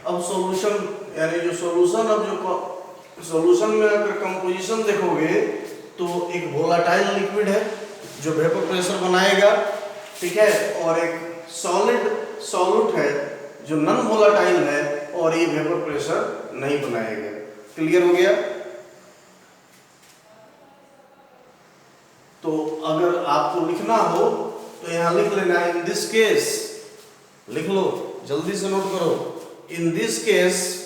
अब सॉल्यूशन यानी जो सॉल्यूशन, अब जो सॉल्यूशन में अगर कंपोजिशन देखोगे तो एक वोलाटाइल लिक्विड है जो वेपर प्रेशर बनाएगा, ठीक है, और एक सॉल्यूट है जो नॉन वोलाटाइल है और ये वेपर प्रेशर नहीं बनाएगा। क्लियर हो गया? तो अगर आपको लिखना हो तो यहां लिख लेना, इन दिस केस, लिख लो, जल्दी से नोट करो, in this case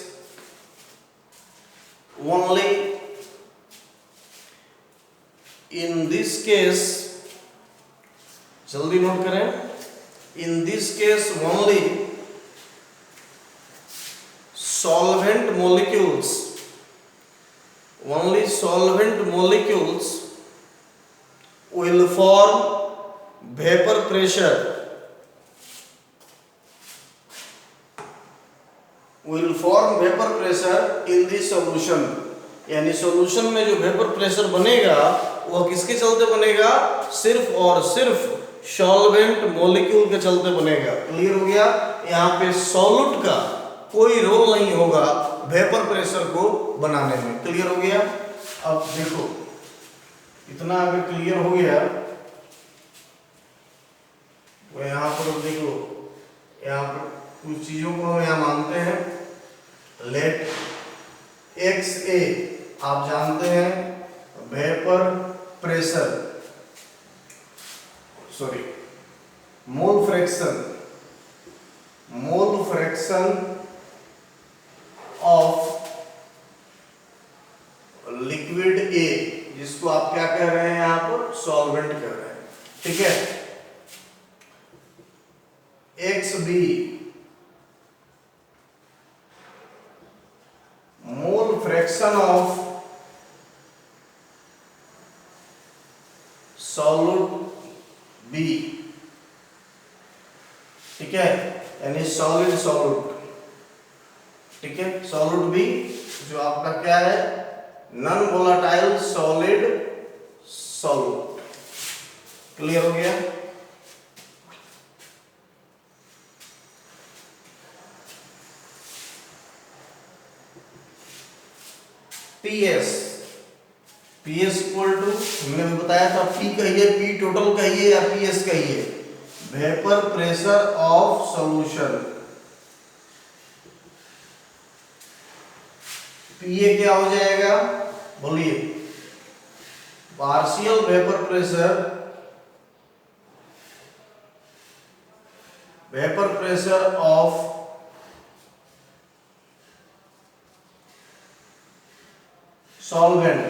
only, in this case, जल्दी नोट करें, in this case only solvent molecules, only solvent molecules will form vapor pressure, will form vapor pressure in the solution। यानी solution में जो vapour pressure बनेगा वो किसके चलते बनेगा? सिर्फ और सिर्फ सॉल्वेंट मॉलिक्यूल के चलते बनेगा। क्लियर हो गया? यहाँ पे सॉल्यूट का कोई रोल नहीं होगा वेपर प्रेशर को बनाने में। क्लियर हो गया? अब देखो, इतना अगर क्लियर हो गया तो यहाँ पर देखो, यहाँ पर कुछ चीजों को हम यहाँ मानते हैं। लेट एक्स ए, आप जानते हैं vapour pressure, sorry mole fraction of liquid A, जिसको आप क्या कह रहे हैं यहां पर? सॉल्वेंट कह रहे हैं, ठीक है। X b mole fraction of solute b, ठीक है, यानी सॉलिड सॉल्यूट, ठीक है, सॉल्यूट बी जो आपका क्या है? Non volatile solid solute. Clear हो गया? पीएस, पीएस इक्वल टू, हमने भी बताया था, पी कहिए, पी टोटल कहिए या पीएस कहिए, vapour pressure of solution. PA क्या हो जाएगा? बोलिए, partial vapour pressure, vapour pressure of solvent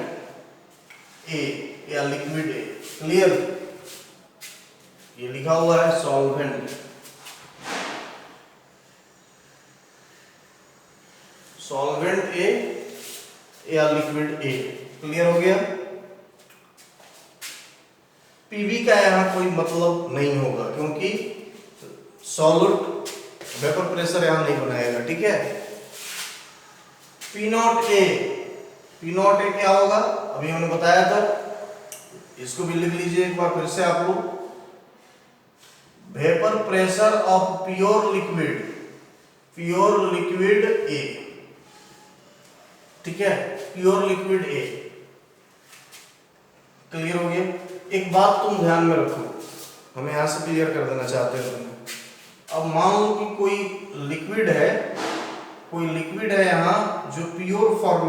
A या लिक्विड ए। क्लियर? ये लिखा हुआ है सॉल्वेंट, सॉल्वेंट ए या लिक्विड ए। क्लियर हो गया? पीवी का यहां कोई मतलब नहीं होगा क्योंकि सॉल्यूट वेपर प्रेशर यहां नहीं बनाएगा, ठीक है। P not a, P not a क्या होगा? अभी हमने बताया था, इसको भी लिख लीजिए एक बार फिर से आप लोग, vapour pressure of pure liquid A, ठीक है, प्योर लिक्विड ए। क्लियर हो गया? एक बात तुम ध्यान में रखो, हमें यहां से क्लियर कर देना चाहते हैं। अब मान लो कि कोई लिक्विड है यहां जो प्योर फॉर्म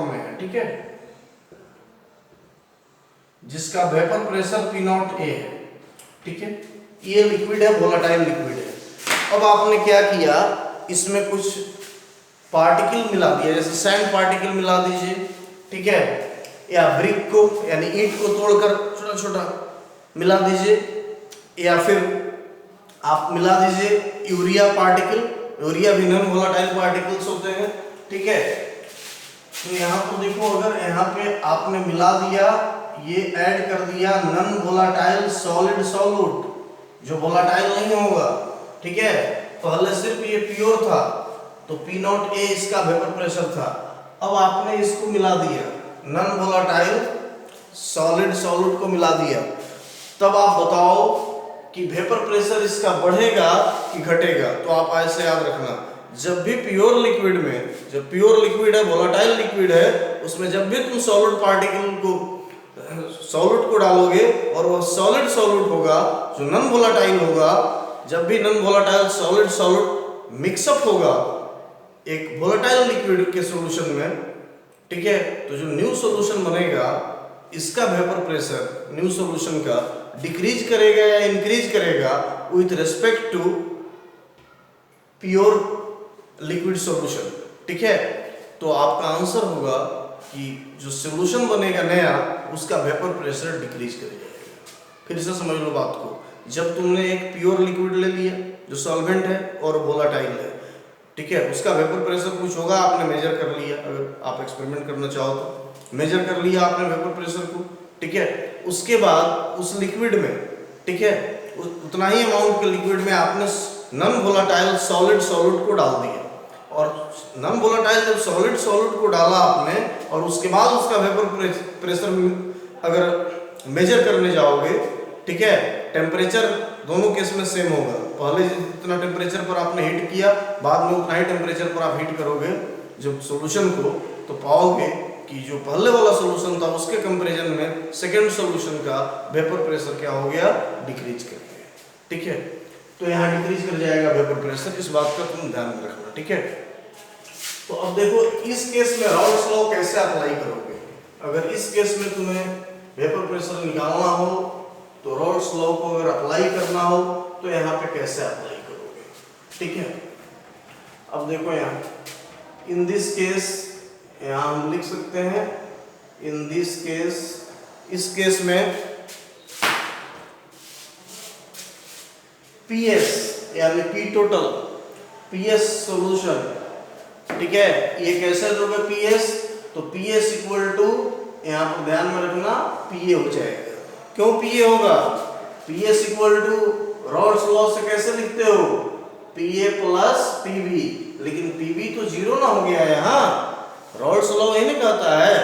में है, ठीक है, जिसका vapour pressure P not a है, ठीक है, ये लिक्विड है, वोलाटाइल लिक्विड है। अब आपने क्या किया, इसमें कुछ पार्टिकल मिला दिया, जैसे सैंड पार्टिकल मिला दीजिए, ठीक है, या ब्रिक को यानी ईंट को तोड़कर छोटा छोटा मिला दीजिए, या फिर आप मिला दीजिए यूरिया पार्टिकल, यूरिया भी नॉन वोलाटाइल पार्टिकल्स होते हैं, ठीक है। तो यहाँ तो देखो, अगर यहाँ पे आपने मिला दिया, ये ऐड कर दिया नॉन वोलाटाइल सॉलिड सॉल्यूट, जो वोलाटाइल नहीं होगा, ठीक है, पहले सिर्फ ये प्योर था तो पी नॉट ए इसका वेपर प्रेशर था। अब आपने इसको मिला दिया, नॉन वोलाटाइल सॉलिड सॉल्यूट को मिला दिया, तब आप बताओ कि वेपर प्रेशर इसका बढ़ेगा कि घटेगा, तो आप ऐसे याद रखना, जब भी प्योर लिक्विड में, जब प्योर लिक्विड है, वोलेटाइल लिक्विड है, उसमें जब भी तुम सॉलिड पार्टिकल को, सॉलिड को डालोगे और वो सॉलिड सॉलिड होगा, जो नॉन वोलेटाइल होगा, जब भी non volatile solid solid mixup होगा एक वोलेटाइल लिक्विड के सॉल्यूशन में, ठीक है, तो जो न्यू सॉल्यूशन बनेगा इसका वेपर प्रेशर न्यू सॉल्यूशन का डिक्रीज करेगा या इंक्रीज करेगा with respect to pure liquid solution, ठीक है। तो आपका आंसर होगा कि जो सॉल्यूशन बनेगा नया उसका वेपर प्रेशर डिक्रीज कर जाएगा। फिर से समझ लो बात को, जब तुमने एक प्योर लिक्विड ले लिया जो सॉल्वेंट है और वोलेटाइल है, ठीक है, उसका वेपर प्रेशर कुछ होगा, आपने मेजर कर लिया, अगर आप एक्सपेरिमेंट करना चाहो तो मेजर कर लिया आपने वेपर प्रेशर को, ठीक है। उसके बाद उस लिक्विड में, ठीक है, उतना ही अमाउंट के लिक्विड में आपने नॉन वोलेटाइल सॉलिड सॉलिड को डाल दिया, और नॉन वोलेटाइल जब सॉलिड सॉलिड को डाला आपने और उसके बाद उसका वेपर प्रेशर अगर मेजर करने जाओगे, ठीक है, टेम्परेचर दोनों केस में सेम होगा, पहले जितना टेम्परेचर पर आपने हीट किया बाद में उतना ही टेम्परेचर पर आप हीट करोगे जब सॉल्यूशन को, तो पाओगे कि जो पहले वाला सॉल्यूशन था उसके कंपैरिजन में सेकंड सॉल्यूशन का वेपर प्रेशर क्या हो गया, डिक्रीज कर गया, ठीक है। तो यहाँ डिक्रीज कर जाएगा वेपर प्रेशर, इस बात का तुम ध्यान में रखना, ठीक है। तो अब देखो इस केस में राउल्स लॉ कैसे अप्लाई करोगे। अगर इस केस में तुम्हें वेपर प्रेशर निकालना हो तो राउल्स लॉ को अगर अप्लाई करना हो तो यहाँ पे कैसे अप्लाई करोगे, ठीक है। अब देखो यहाँ इन दिस केस, यहाँ हम लिख सकते हैं इन दिस केस, इस केस में PS यानी P टोटल, PS सॉल्यूशन, ठीक है, ये कैसे लोगे PS, तो PS इक्वल टू, यहाँ पर ध्यान में रखना PA हो जाएगा। क्यों PA होगा, PS equal to Raoult's law से कैसे लिखते हो, PA प्लस PB, लेकिन PB तो जीरो ना हो गया है, हाँ, राउल्स लॉ यही कहता है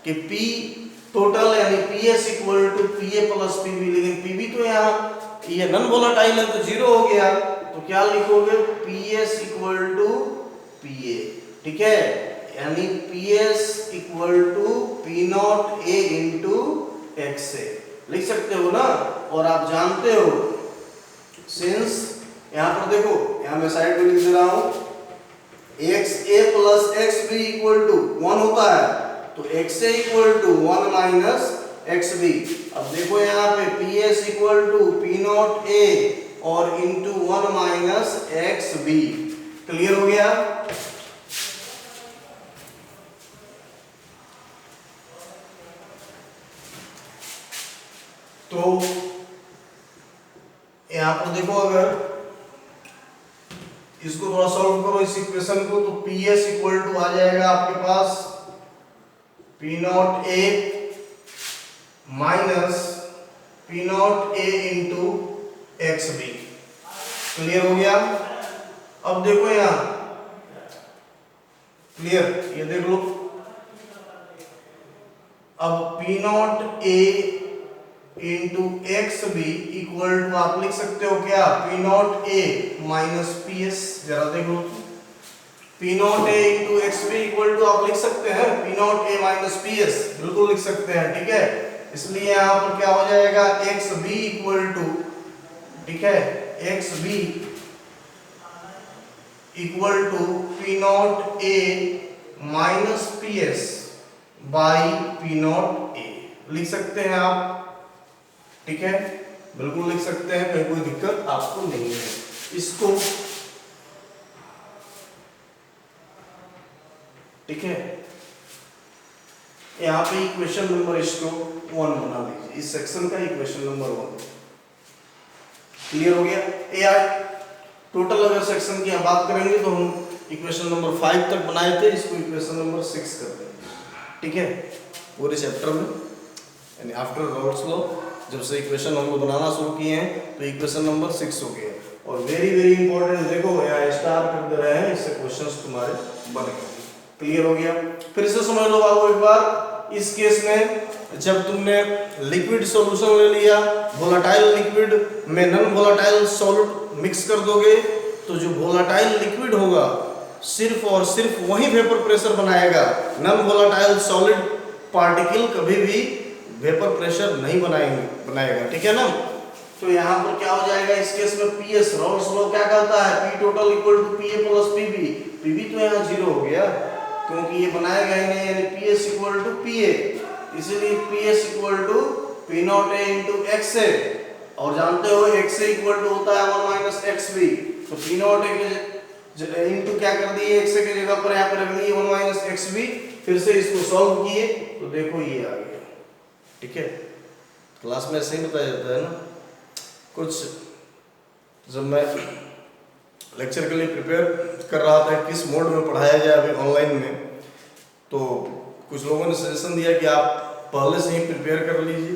कि P टोटल यानी PS equal to PA plus PB, लेकिन PB तो यहाँ ये नॉन वोलेटाइल है तो जीरो हो गया, तो क्या लिखोगे PS इक्वल टू PA, ठीक है, यानी PS equal to P not A इंटू XA लिख सकते हो ना। और आप जानते हो सिंस यहाँ पर देखो, यहाँ मैं साइड में लिख दे रहा हूँ XA plus XB equal to 1 होता है, तो XA equal to 1 minus XB। अब देखो यहाँ पे PS equal to P not A और इंटू 1 माइनस XB, क्लियर हो गया। तो यहाँ पर देखो अगर इसको थोड़ा सॉल्व करो इस इक्वेशन को, तो PS इक्वल टू आ जाएगा आपके पास P not A minus P not A into XB, clear हो गया। अब देखो यहाँ क्लियर, ये देख लो, अब P not A into XB equal to आप लिख सकते हो क्या, P not A minus PS, जरा देख लो, P not A into XB equal to आप लिख सकते हैं P not A minus PS, बिल्कुल लिख सकते हैं, ठीक है। इसलिए यहाँ पर क्या हो जाएगा XB इक्वल टू, ठीक है, XB equal to P not A minus PS by P not A लिख सकते हैं आप, ठीक है, बिल्कुल लिख सकते हैं, कहीं कोई दिक्कत आपको नहीं है। इसको, ठीक है, यहाँ पे इक्वेशन नंबर इसको 1 बना लीजिए, इस सेक्शन का इक्वेशन नंबर 1, क्लियर हो गया। AI टोटल अगर सेक्शन की बात करेंगे तो हम इक्वेशन नंबर 5 तक बनाए थे, इसको इक्वेशन नंबर 6 कर देंगे, ठीक है, पूरे चैप्टर में, यानी आफ्टर राउल्स लॉ जब से इक्वेशन हम लोग बनाना शुरू किए हैं तो इक्वेशन नंबर 6 हो गया। और वेरी वेरी इंपॉर्टेंट, देखो यहाँ स्टार कर दे रहे हैं, इससे क्वेश्चंस तुम्हारे बनेंगे, क्लियर हो गया। फिर से समझ लो बाबू एक बार, इस केस में जब तुमने लिक्विड सॉल्यूशन ले लिया, वोलेटाइल लिक्विड में नॉन वोलेटाइल सॉल्यूट मिक्स कर दोगे तो जो वोलेटाइल लिक्विड होगा सिर्फ और सिर्फ वही वेपर प्रेशर बनाएगा। नॉन वोलेटाइल सॉलिड पार्टिकल कभी भी वेपर प्रेशर नहीं बनाएगा, ठीक है ना। तो यहाँ पर क्या हो जाएगा इस केस में पीएस, रॉल्स लॉ क्या कहता है, P total equal to PA plus PB. PB तो यहाँ जीरो हो गया क्योंकि ये बनाएगा ही नहीं, यानी पीएस इक्वल टू पीए, इसीलिए PS equal to P not A into X A, और जानते हो एक्स ए इक्वल टू होता है 1 माइनस एक्स बी। तो पी नॉट ए के इंटू क्या कर दिए, एक्स ए की जगह पर यहाँ पर रख दिए 1 माइनस एक्स बी, फिर से इसको सॉल्व किए तो देखो ये आ गया, ठीक है। क्लास में ऐसे ही बताया जाता है ना। कुछ जब मैं लेक्चर के लिए प्रिपेयर कर रहा था किस मोड में पढ़ाया जाए अभी ऑनलाइन में, तो कुछ लोगों ने सजेशन दिया कि आप पहले से ही प्रिपेयर कर लीजिए।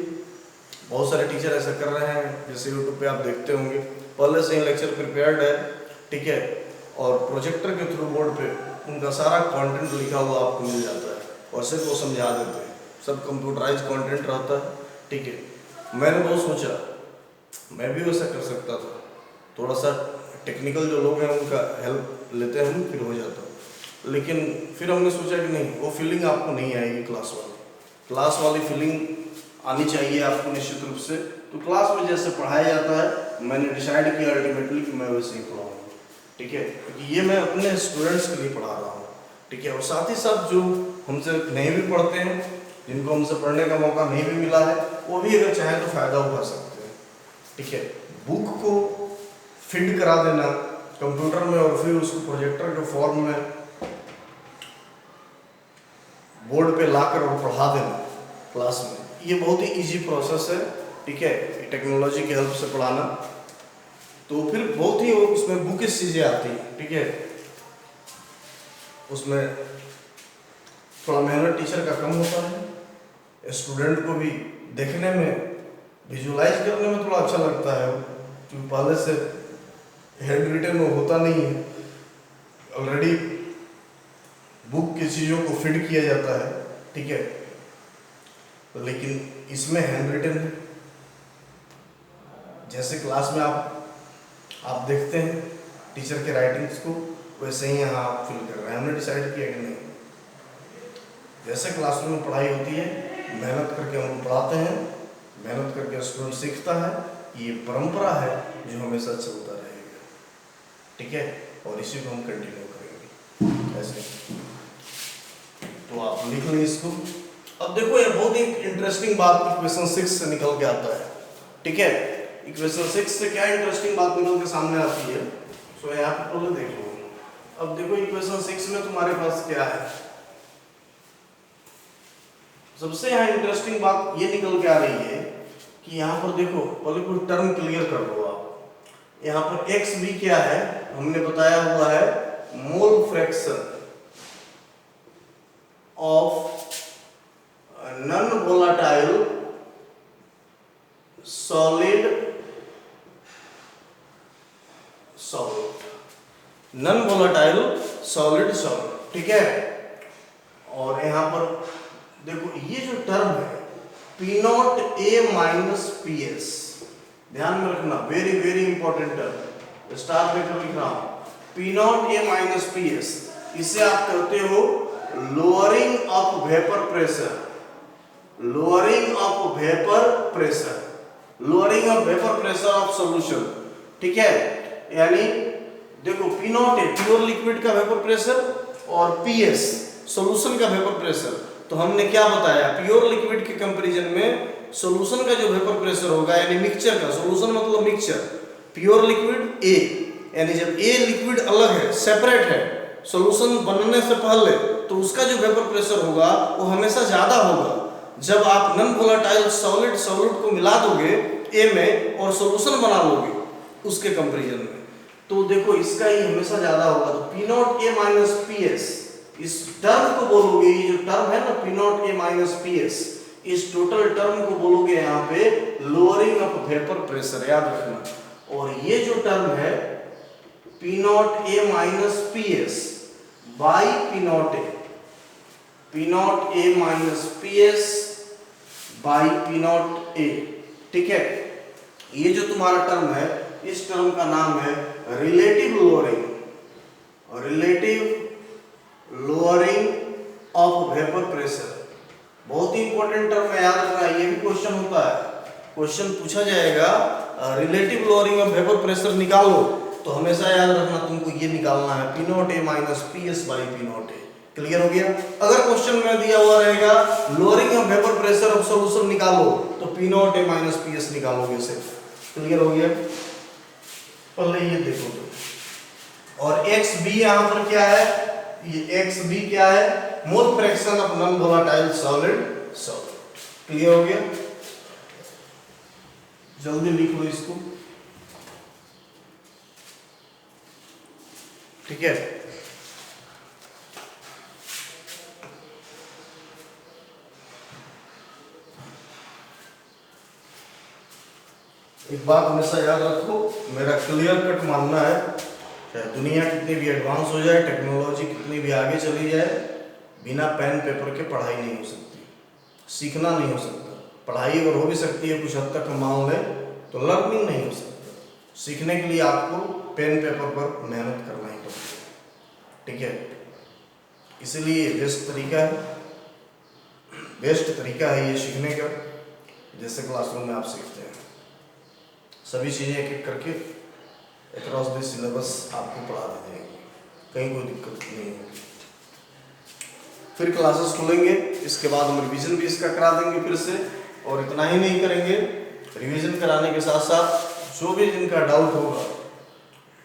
बहुत सारे टीचर ऐसा कर रहे हैं, जैसे यूट्यूब पे आप देखते होंगे, पहले से ही लेक्चर प्रिपेयर्ड है, ठीक है, और प्रोजेक्टर के थ्रू बोर्ड पे उनका सारा कंटेंट लिखा हुआ आपको मिल जाता है और सिर्फ वो समझा देते हैं, सब कंप्यूटराइज कंटेंट रहता है, ठीक है। मैंने बहुत सोचा मैं भी वैसा कर सकता था, थोड़ा सा टेक्निकल जो लोग हैं उनका हेल्प लेते हैं हम, फिर हो जाता। लेकिन फिर हमने सोचा कि नहीं, वो फीलिंग आपको नहीं आएगी क्लास वाली फीलिंग आनी चाहिए आपको निश्चित रूप से। तो क्लास में जैसे पढ़ाया जाता है मैंने डिसाइड किया अल्टीमेटली कि मैं वैसे ही पढ़ाऊँगा, ठीक है, क्योंकि ये मैं अपने स्टूडेंट्स के लिए पढ़ा रहा हूँ, ठीक है। और साथ ही साथ जो हमसे नहीं भी पढ़ते हैं, जिनको हमसे पढ़ने का मौका नहीं भी मिला है, वो भी अगर चाहे तो फ़ायदा उठा सकते हैं, ठीक है। बुक को फीड करा देना कंप्यूटर में और फिर उसको प्रोजेक्टर के फॉर्म में बोर्ड पे लाकर और पढ़ा देना क्लास में, ये बहुत ही इजी प्रोसेस है, ठीक है, टेक्नोलॉजी की हेल्प से पढ़ाना। तो फिर बहुत ही उसमें बुकिश चीज़ें आती हैं, ठीक है, उसमें थोड़ा मेहनत टीचर का कम होता है, स्टूडेंट को भी देखने में विजुलाइज करने में थोड़ा अच्छा लगता है, क्योंकि पहले से हैंड रिटन में होता नहीं है, ऑलरेडी बुक की चीज़ों को फीड किया जाता है, ठीक है। लेकिन इसमें हैंड रिटन है, जैसे क्लास में आप देखते हैं टीचर के राइटिंग्स को, वैसे ही यहाँ आप फिल कर रहे हैं। हमने डिसाइड किया कि नहीं, जैसे क्लासरूम में पढ़ाई होती है मेहनत करके हम पढ़ाते हैं, मेहनत करके स्टूडेंट सीखता है, ये परंपरा है जो हमेशा चलता रहेगा, ठीक है, और इसी को हम कंटिन्यू करेंगे ऐसे। तो आप लिख लें इसको। अब देखो ये बहुत ही इंटरेस्टिंग बात इक्वेशन 6 से निकल के आता है, ठीक है। इक्वेशन 6 से क्या इंटरेस्टिंग बात निकल के सामने आती है, सो यहाँ पे पहले देख लो। अब देखो इक्वेशन 6 में तुम्हारे पास क्या है, सबसे यहाँ इंटरेस्टिंग बात ये निकल के आ रही है कि यहाँ पर देखो पहले कोई टर्म क्लियर कर लो आप। यहाँ पर एक्स भी क्या है हमने बताया हुआ है, मोल fraction of non volatile solid non volatile solid, ठीक है। और यहाँ पर देखो ये जो टर्म है P not A minus P S, ध्यान में रखना, very very important term, star लेकर लिख रहा हूं, P not A minus P S, इसे आप कहते हो lowering of vapour pressure, lowering of vapour pressure, lowering of vapour pressure of solution, ठीक है। यानी देखो P not a pure liquid का वेपर प्रेशर और पी एस सॉल्यूशन का वेपर प्रेशर। तो हमने क्या बताया, प्योर लिक्विड के कंपैरिजन में सॉल्यूशन का जो वेपर प्रेशर होगा, यानी मिक्सचर का, सॉल्यूशन मतलब मिक्सचर, प्योर लिक्विड ए, यानी जब ए लिक्विड अलग है, सेपरेट है, सॉल्यूशन बनने से पहले, तो उसका जो वेपर प्रेशर होगा वो हमेशा ज्यादा होगा जब आप नॉन वोलेटाइल सॉलिड को मिला दोगे ए में और सॉल्यूशन बना लोगे उसके कंपैरिजन में। तो देखो इसका ही हमेशा ज्यादा होगा, तो P not A minus P S, इस टर्म को बोलोगे, ये जो टर्म है ना P not A minus P S, इस टोटल टर्म को बोलोगे यहाँ पे लोअरिंग ऑफ वेपर प्रेशर, याद रखना। और ये जो टर्म है P not A minus P S by P not A minus P S by P not a. ठीक है, ये जो तुम्हारा टर्म है, इस टर्म का नाम है relative lowering, relative lowering of vapour pressure. बहुत ही इंपॉर्टेंट टर्म है, याद रखना, ये भी क्वेश्चन होता है। क्वेश्चन पूछा जाएगा relative lowering of vapour pressure निकालो, तो हमेशा याद रखना तुमको ये निकालना है P not A minus P S by P not a. Clear हो गया? अगर क्वेश्चन में दिया हुआ रहेगा lowering of vapour pressure of solution निकालो, तो P not A minus P S निकालोगे सिर्फ। क्लियर हो गया? पहले ये देखो तो, और एक्स बी यहां पर क्या है, ये एक्स बी क्या है, मोल fraction of non volatile solid solvent. Clear हो गया? जल्दी लिख लो इसको। ठीक है, एक बात हमेशा याद रखो, मेरा क्लियर कट मानना है, चाहे दुनिया कितनी भी एडवांस हो जाए, टेक्नोलॉजी कितनी भी आगे चली जाए, बिना पेन पेपर के पढ़ाई नहीं हो सकती, सीखना नहीं हो सकता। पढ़ाई अगर हो भी सकती है कुछ हद तक मान ले, तो लर्निंग नहीं हो सकता। सीखने के लिए आपको पेन पेपर पर मेहनत करना ही पड़ेगा। ठीक है, इसीलिए बेस्ट तरीका है, बेस्ट तरीका है ये सीखने का, जैसे क्लासरूम में आप सीखते हैं। सभी चीज़ें एक एक करके अक्रॉस द सिलेबस आपको पढ़ा देते हैं, कहीं कोई दिक्कत नहीं होगी। फिर क्लासेस खुलेंगे, इसके बाद हम रिवीजन भी इसका करा देंगे फिर से। और इतना ही नहीं करेंगे, रिवीजन कराने के साथ साथ जो भी जिनका डाउट होगा,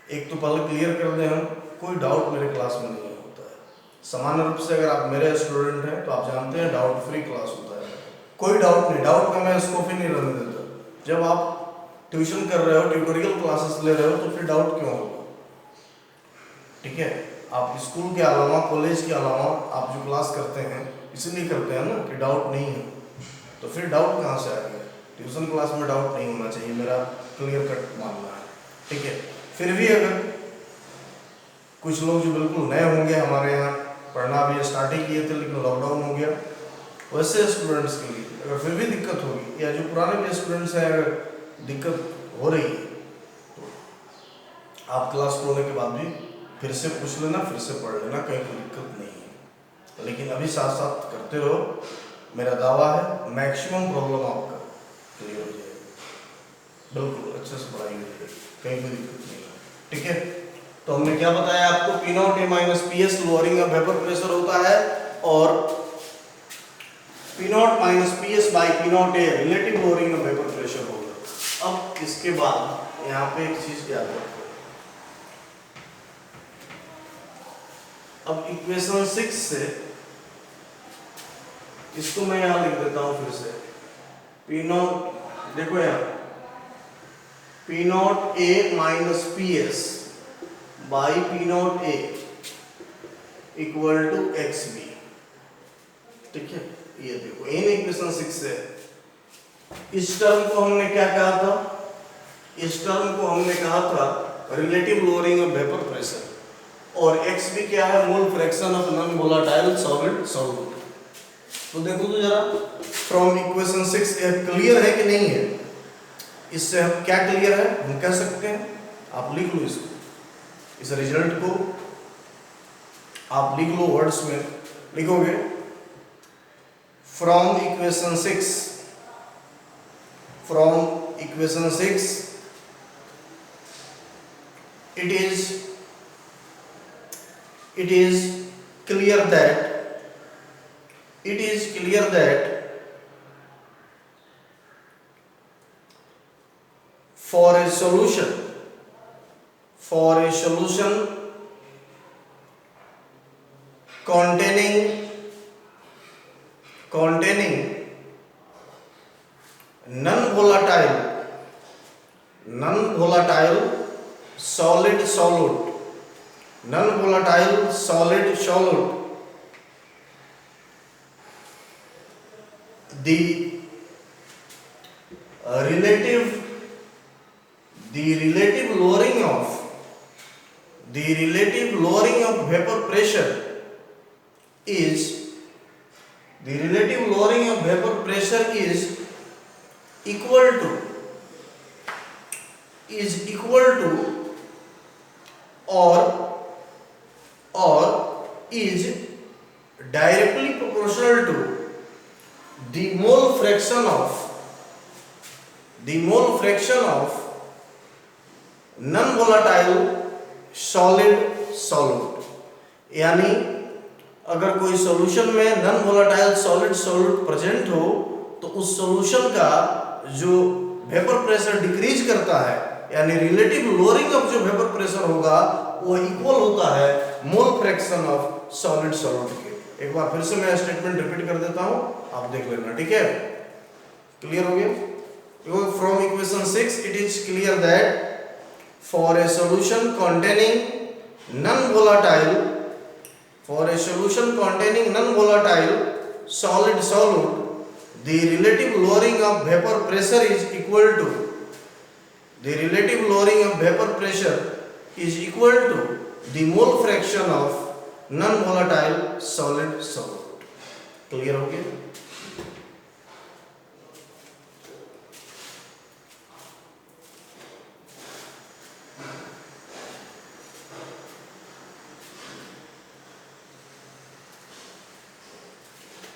एक तो पहले क्लियर कर दें हम, कोई डाउट मेरे क्लास में नहीं होता है। सामान्य रूप से अगर आप मेरे स्टूडेंट हैं तो आप जानते हैं डाउट फ्री क्लास होता है, कोई डाउट नहीं, डाउट का मैं स्कोप ही नहीं रहने देता। जब आप ट्यूशन कर रहे हो, ट्यूटोरियल क्लासेस ले रहे हो, तो फिर डाउट क्यों होगा? ठीक है, आप स्कूल के अलावा, कॉलेज के अलावा आप जो क्लास करते हैं इसलिए करते हैं ना कि डाउट नहीं है, तो फिर डाउट कहाँ से आ गया? ट्यूशन क्लास में डाउट नहीं होना चाहिए, मेरा क्लियर कट मानना है। ठीक है, फिर भी अगर कुछ लोग जो बिल्कुल नए होंगे, हमारे यहाँ पढ़ना अभी स्टार्ट ही किए थे लेकिन लॉकडाउन हो गया, वैसे स्टूडेंट्स के लिए अगर फिर भी दिक्कत होगी, या जो पुराने भी स्टूडेंट्स हैं अगर दिक्कत हो रही है, तो आप क्लास खोलने के बाद भी फिर से पूछ लेना, फिर से पढ़ लेना, कहीं कोई दिक्कत नहीं है। लेकिन अभी साथ साथ करते रहो, मेरा दावा है मैक्सिमम प्रॉब्लम आपका क्लियर हो जाएगा, बिल्कुल अच्छे से पढ़ाई हो जाएगी, कहीं कोई दिक्कत नहीं है। ठीक है, तो हमने क्या बताया आपको, P not A minus P S lowering of vapour pressure होता है, और P not minus P S by P not a relative lowering of vapour pressure होगा। अब इसके बाद यहाँ पे एक चीज याद रखो, अब इक्वेशन 6 से इसको मैं यहां लिख देता हूं फिर से, पी नॉट, देखो यहां P not A minus P S by P not A equal to x B. ठीक है, ये देखो इन इक्वेशन 6 से इस टर्म को हमने क्या कहा था, इस टर्म को हमने कहा था relative lowering of vapour pressure, और एक्स भी क्या है, मोल fraction of non volatile solid solvent. तो देखो तो जरा फ्रॉम इक्वेशन 6 क्लियर है कि नहीं है? इससे हम क्या क्लियर है, हम कह सकते हैं, आप लिख लो इसको, इस रिजल्ट को आप लिख लो, वर्ड्स में लिखोगे, from equation 6, from equation 6 it is clear that for a solution containing non-volatile solid solute, the relative lowering of vapor pressure is equal to is equal to और is directly proportional to the mole fraction of non volatile solid यानी अगर कोई solution में non volatile solid present हो तो उस solution का जो वेपर प्रेशर डिक्रीज करता है, यानी रिलेटिव लोअरिंग ऑफ जो वेपर प्रेशर होगा वो इक्वल होता है मोल फ्रैक्शन ऑफ सॉलिड के। एक बार फिर से मैं स्टेटमेंट रिपीट कर देता हूं, आप देख लेना, ठीक है? क्लियर हो गया? From equation 6 it is clear that for a solution containing non volatile solid, the relative lowering of vapor pressure is equal to the mole fraction of non volatile solid। Clear हो गया?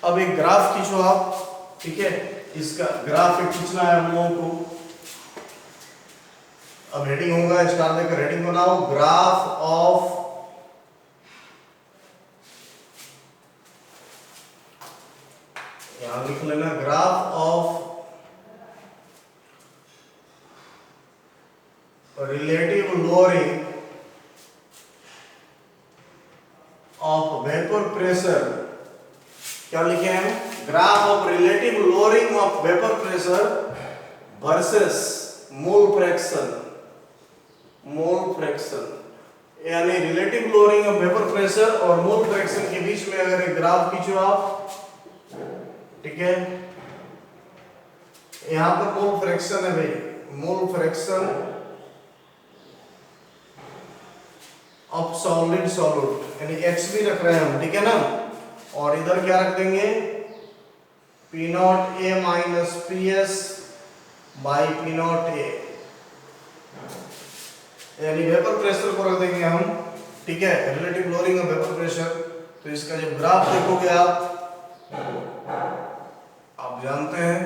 अब एक graph खींचो आप, ठीक है? इसका graph एक खींचना है हम लोगों को। अब हेडिंग होगा, स्टार देकर हेडिंग बनाओ, ग्राफ ऑफ यहां लिख लेना, graph of relative lowering of vapour pressure. क्या लिखे हैं? Graph of relative lowering of vapour pressure versus mole fraction, यानी relative lowering of vapour pressure और मोल फ्रैक्शन के बीच में अगर एक ग्राफ खींचो आप, ठीक है? यहां पर मोल फ्रैक्शन है भाई, मोल फ्रैक्शन ऑफ सॉलिड यानी x भी रख रहे हैं हम, ठीक है ना? और इधर क्या रख देंगे? P not A minus PS by P not A, यानी वेपर प्रेशर को रख देंगे हम, ठीक है? Relative lowering of vapour pressure. तो इसका जब ग्राफ देखोगे आप जानते हैं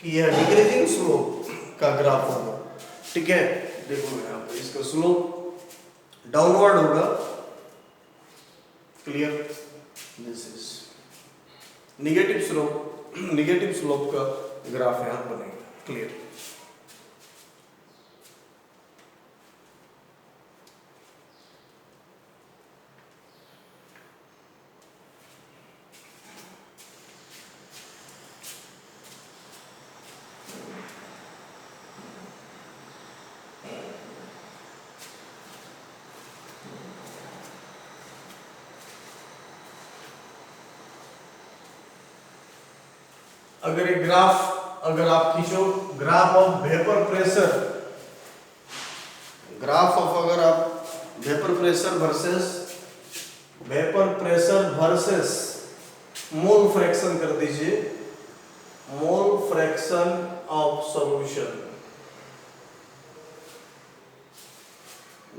कि यह डिक्रीजिंग स्लोप का ग्राफ होगा, ठीक है? देखोगे यहाँ पे इसका स्लोप डाउनवर्ड होगा। Clear? This is negative slope का ग्राफ यहाँ बनेगा। क्लियर? अगर एक ग्राफ अगर आप खींचो, ग्राफ ऑफ वेपर प्रेशर, अगर आप vapour pressure versus mole fraction कर दीजिए, मोल fraction of solution,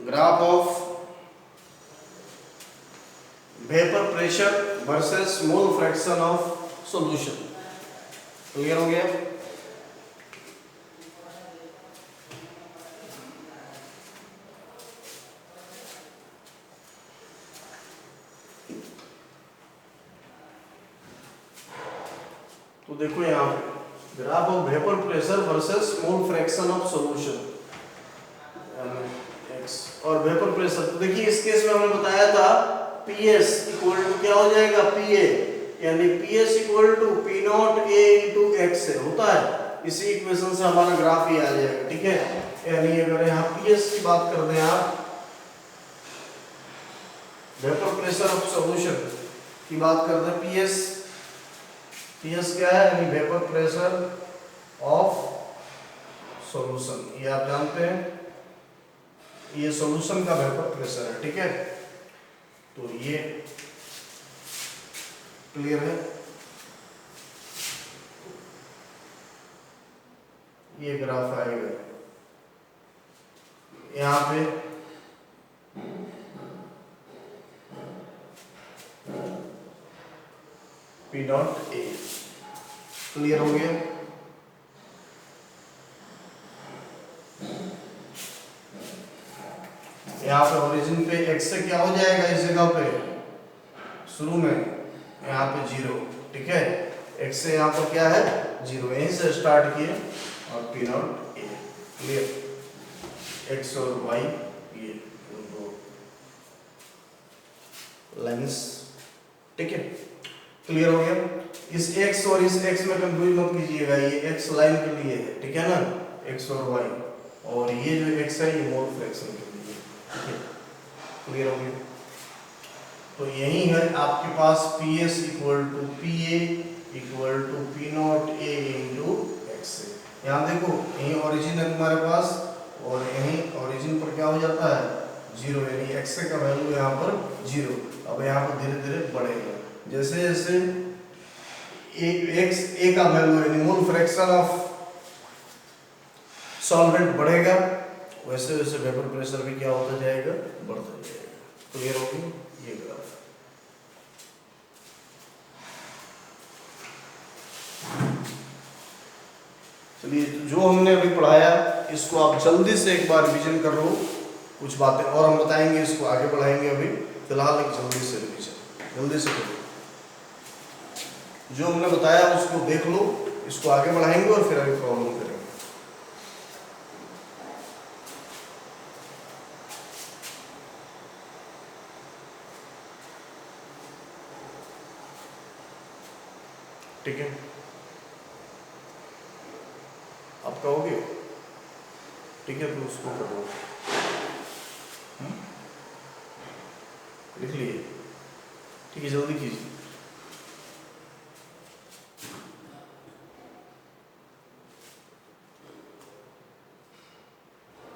graph of vapour pressure versus mole fraction of solution. Clear हो गया? तो देखो यहां पे graph of vapour pressure versus mole fraction of solution x और वेपर प्रेशर। तो देखिए इस केस में हमने बताया था PS इक्वल टू क्या हो जाएगा? PA, यानी PS equal to P not A into x से होता है। इसी इक्वेशन से हमारा ग्राफ ही आ जाएगा, ठीक है? यानी अगर यहाँ PS की बात कर दें आप, वेपर प्रेशर ऑफ सॉल्यूशन की बात कर दें, PS क्या है? यानी वेपर प्रेशर ऑफ सॉल्यूशन, ये आप जानते हैं, ये सॉल्यूशन का वेपर प्रेशर है, ठीक है? तो ये क्लियर है? ये ग्राफ आएगा, यहाँ पे P नॉट ए। क्लियर हो गया? यहाँ पे ओरिजिन पे x से क्या हो जाएगा, इस जगह पे शुरू में यहाँ पे 0, ठीक है। x से यहाँ पर क्या है 0, यहीं से स्टार्ट किए और P not a. Clear? x और y ये दो लाइंस, ठीक है। क्लियर हो गया? इस x और इस x में कंफ्यूज मत कीजिएगा, ये x लाइन के लिए है, ठीक है ना, x और y, और ये जो x है ये मोल फ्रैक्शन के लिए, ठीक है। क्लियर हो गया? तो यही है आपके पास PS equal to PA equal to P not A into x। यहाँ देखो यही ओरिजिन है तुम्हारे पास, और यही ओरिजिन पर क्या हो जाता है 0, यानी x का वैल्यू यहाँ पर 0। अब यहाँ पर धीरे धीरे बढ़ेगा, जैसे जैसे a का वैल्यू यानी मोल फ्रैक्शन ऑफ सॉल्वेंट बढ़ेगा, वैसे वैसे वेपर प्रेशर भी क्या होता जाएगा, बढ़ता जाएगा। क्लियर हो गया? ये ग्राफ चलिए, जो हमने अभी पढ़ाया इसको आप जल्दी से एक बार रिवीजन कर लो। कुछ बातें और हम बताएंगे, इसको आगे बढ़ाएंगे, अभी फिलहाल एक जल्दी से रिवीजन जल्दी से करो। जो हमने बताया उसको देख लो, इसको आगे बढ़ाएंगे और फिर आगे प्रॉब्लम करेंगे। ठीक है, आप कहोगे ठीक है, तो उसको करो, लिख लिए, ठीक है, जल्दी कीजिए।